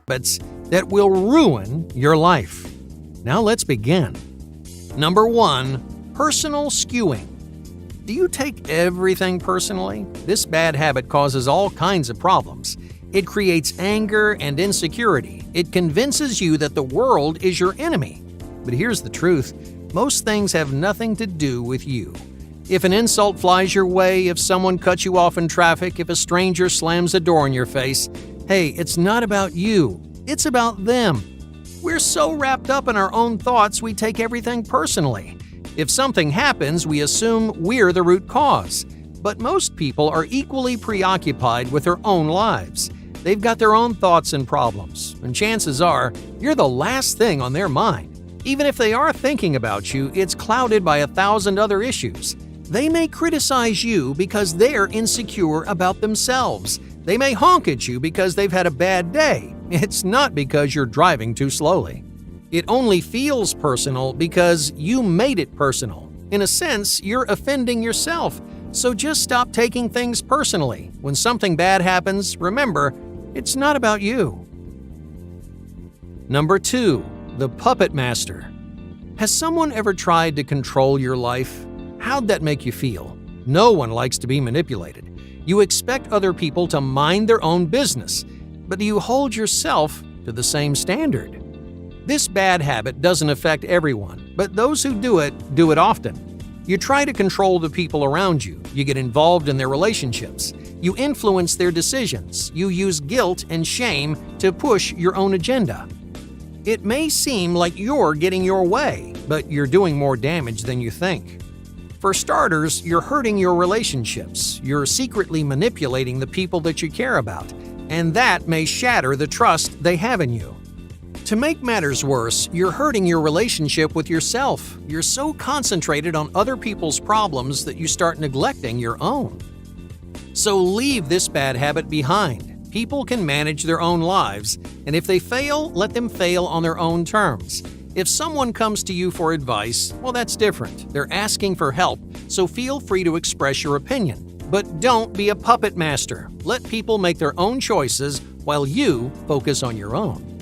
habits that will ruin your life. Now let's begin. Number 1, personal skewing. Do you take everything personally? This bad habit causes all kinds of problems. It creates anger and insecurity. It convinces you that the world is your enemy. But here's the truth. Most things have nothing to do with you. If an insult flies your way, if someone cuts you off in traffic, if a stranger slams a door in your face, hey, it's not about you. It's about them. We're so wrapped up in our own thoughts, we take everything personally. If something happens, we assume we're the root cause. But most people are equally preoccupied with their own lives. They've got their own thoughts and problems, and chances are you're the last thing on their mind. Even if they are thinking about you, it's clouded by 1,000 other issues. They may criticize you because they're insecure about themselves. They may honk at you because they've had a bad day. It's not because you're driving too slowly. It only feels personal because you made it personal. In a sense, you're offending yourself. So just stop taking things personally. When something bad happens, remember, it's not about you. Number 2, the puppet master. Has someone ever tried to control your life? How'd that make you feel? No one likes to be manipulated. You expect other people to mind their own business, but do you hold yourself to the same standard? This bad habit doesn't affect everyone, but those who do it often. You try to control the people around you. You get involved in their relationships. You influence their decisions. You use guilt and shame to push your own agenda. It may seem like you're getting your way, but you're doing more damage than you think. For starters, you're hurting your relationships. You're secretly manipulating the people that you care about, and that may shatter the trust they have in you. To make matters worse, you're hurting your relationship with yourself. You're so concentrated on other people's problems that you start neglecting your own. So leave this bad habit behind. People can manage their own lives, and if they fail, let them fail on their own terms. If someone comes to you for advice, well, that's different. They're asking for help, so feel free to express your opinion. But don't be a puppet master. Let people make their own choices while you focus on your own.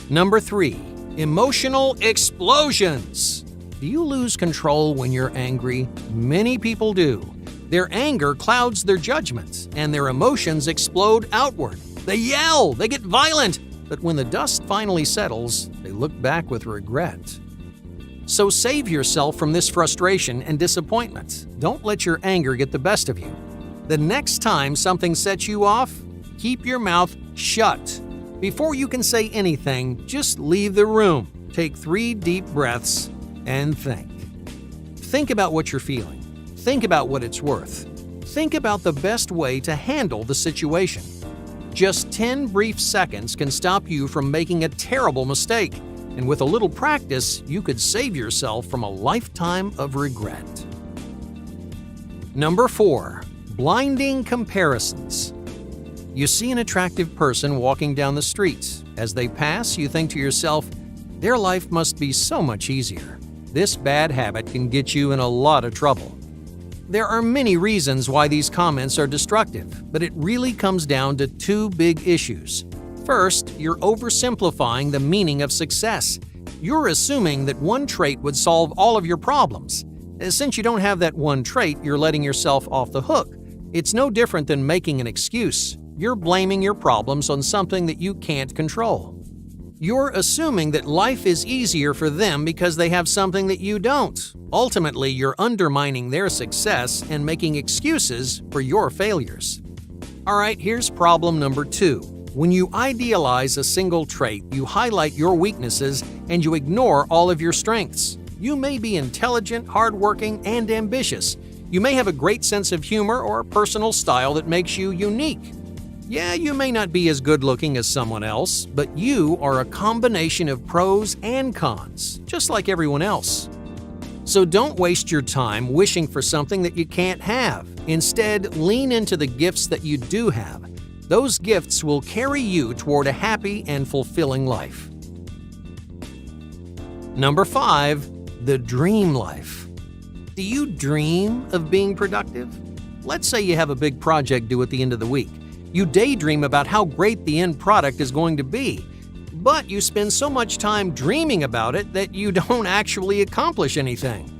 Number 3, emotional explosions. Do you lose control when you're angry? Many people do. Their anger clouds their judgment, and their emotions explode outward. They yell, they get violent, but when the dust finally settles, they look back with regret. So save yourself from this frustration and disappointment. Don't let your anger get the best of you. The next time something sets you off, keep your mouth shut. Before you can say anything, just leave the room. Take 3 deep breaths and think. Think about what you're feeling. Think about what it's worth. Think about the best way to handle the situation. Just 10 brief seconds can stop you from making a terrible mistake, and with a little practice, you could save yourself from a lifetime of regret. Number 4, blinding comparisons. You see an attractive person walking down the street. As they pass, you think to yourself, their life must be so much easier. This bad habit can get you in a lot of trouble. There are many reasons why these comments are destructive, but it really comes down to 2 big issues. First, you're oversimplifying the meaning of success. You're assuming that one trait would solve all of your problems. Since you don't have that one trait, you're letting yourself off the hook. It's no different than making an excuse. You're blaming your problems on something that you can't control. You're assuming that life is easier for them because they have something that you don't. Ultimately, you're undermining their success and making excuses for your failures. All right, here's problem number 2. When you idealize a single trait, you highlight your weaknesses and you ignore all of your strengths. You may be intelligent, hardworking, and ambitious. You may have a great sense of humor or a personal style that makes you unique. Yeah, you may not be as good-looking as someone else, but you are a combination of pros and cons, just like everyone else. So don't waste your time wishing for something that you can't have. Instead, lean into the gifts that you do have. Those gifts will carry you toward a happy and fulfilling life. Number 5, the dream life. Do you dream of being productive? Let's say you have a big project due at the end of the week. You daydream about how great the end product is going to be, but you spend so much time dreaming about it that you don't actually accomplish anything.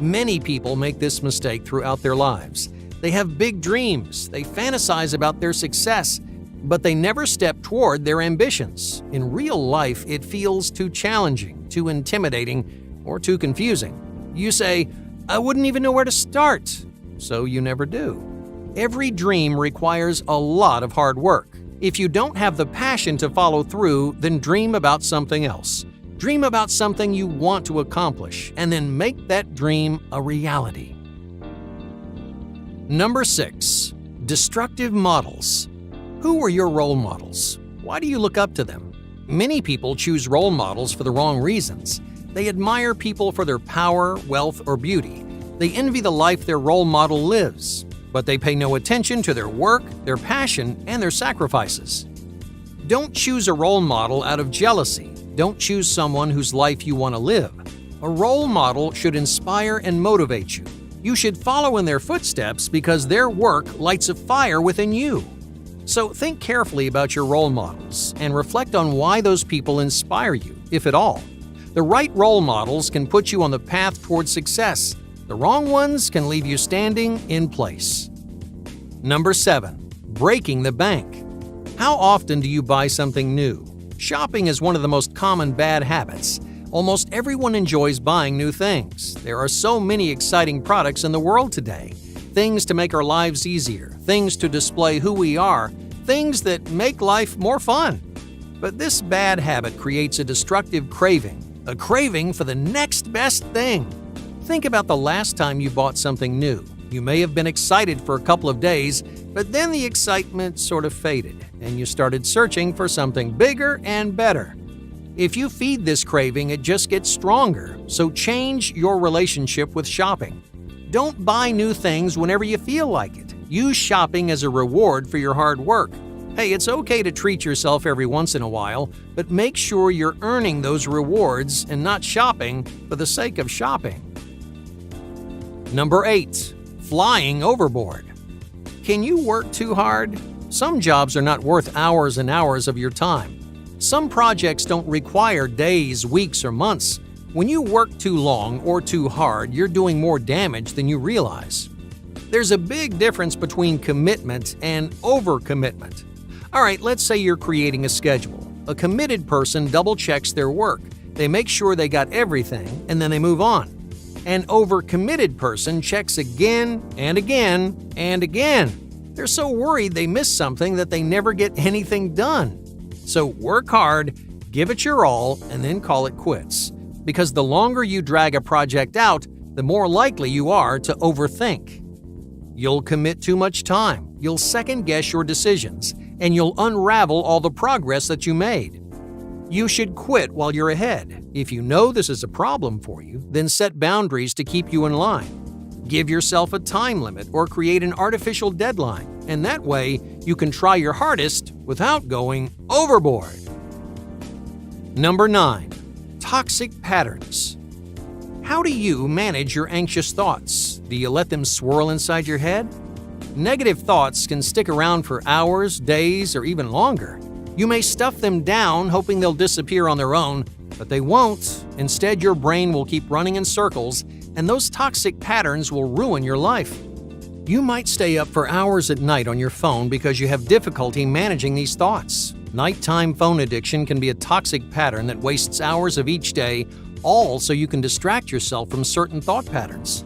Many people make this mistake throughout their lives. They have big dreams, they fantasize about their success, but they never step toward their ambitions. In real life, it feels too challenging, too intimidating, or too confusing. You say, "I wouldn't even know where to start," so you never do. Every dream requires a lot of hard work. If you don't have the passion to follow through, then dream about something else. Dream about something you want to accomplish, and then make that dream a reality. Number 6. Destructive models. Who are your role models? Why do you look up to them? Many people choose role models for the wrong reasons. They admire people for their power, wealth, or beauty. They envy the life their role model lives, but they pay no attention to their work, their passion, and their sacrifices. Don't choose a role model out of jealousy. Don't choose someone whose life you want to live. A role model should inspire and motivate you. You should follow in their footsteps because their work lights a fire within you. So think carefully about your role models and reflect on why those people inspire you, if at all. The right role models can put you on the path towards success. The wrong ones can leave you standing in place. Number 7. Breaking the bank. How often do you buy something new? Shopping is one of the most common bad habits. Almost everyone enjoys buying new things. There are so many exciting products in the world today. Things to make our lives easier, things to display who we are, things that make life more fun. But this bad habit creates a destructive craving, a craving for the next best thing. Think about the last time you bought something new. You may have been excited for a couple of days, but then the excitement sort of faded, and you started searching for something bigger and better. If you feed this craving, it just gets stronger, so change your relationship with shopping. Don't buy new things whenever you feel like it. Use shopping as a reward for your hard work. Hey, it's okay to treat yourself every once in a while, but make sure you're earning those rewards and not shopping for the sake of shopping. Number 8. Flying overboard. Can you work too hard? Some jobs are not worth hours and hours of your time. Some projects don't require days, weeks, or months. When you work too long or too hard, you're doing more damage than you realize. There's a big difference between commitment and overcommitment. All right, let's say you're creating a schedule. A committed person double-checks their work. They make sure they got everything, and then they move on. An overcommitted person checks again and again and again. They're so worried they miss something that they never get anything done. So work hard, give it your all, and then call it quits. Because the longer you drag a project out, the more likely you are to overthink. You'll commit too much time, you'll second-guess your decisions, and you'll unravel all the progress that you made. You should quit while you're ahead. If you know this is a problem for you, then set boundaries to keep you in line. Give yourself a time limit or create an artificial deadline, and that way you can try your hardest without going overboard. Number 9. Toxic patterns. How do you manage your anxious thoughts? Do you let them swirl inside your head? Negative thoughts can stick around for hours, days, or even longer. You may stuff them down hoping they'll disappear on their own, but they won't. Instead, your brain will keep running in circles, and those toxic patterns will ruin your life. You might stay up for hours at night on your phone because you have difficulty managing these thoughts. Nighttime phone addiction can be a toxic pattern that wastes hours of each day, all so you can distract yourself from certain thought patterns.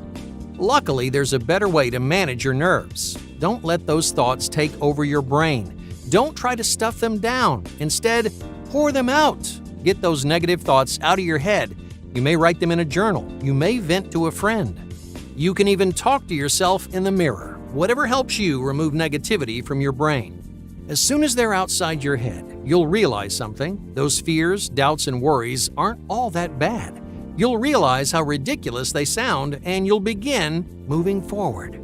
Luckily, there's a better way to manage your nerves. Don't let those thoughts take over your brain. Don't try to stuff them down. Instead, pour them out. Get those negative thoughts out of your head. You may write them in a journal. You may vent to a friend. You can even talk to yourself in the mirror. Whatever helps you remove negativity from your brain. As soon as they're outside your head, you'll realize something. Those fears, doubts, and worries aren't all that bad. You'll realize how ridiculous they sound, and you'll begin moving forward.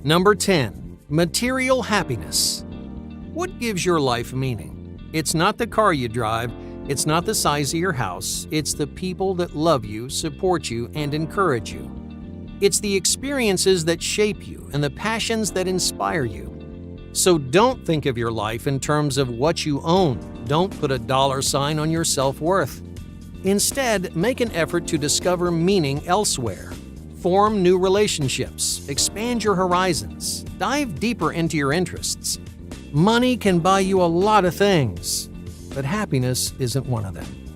Number 10. Material happiness. What gives your life meaning? It's not the car you drive, it's not the size of your house, it's the people that love you, support you, and encourage you. It's the experiences that shape you and the passions that inspire you. So don't think of your life in terms of what you own. Don't put a dollar sign on your self-worth. Instead, make an effort to discover meaning elsewhere. Form new relationships, expand your horizons, dive deeper into your interests. Money can buy you a lot of things, but happiness isn't one of them.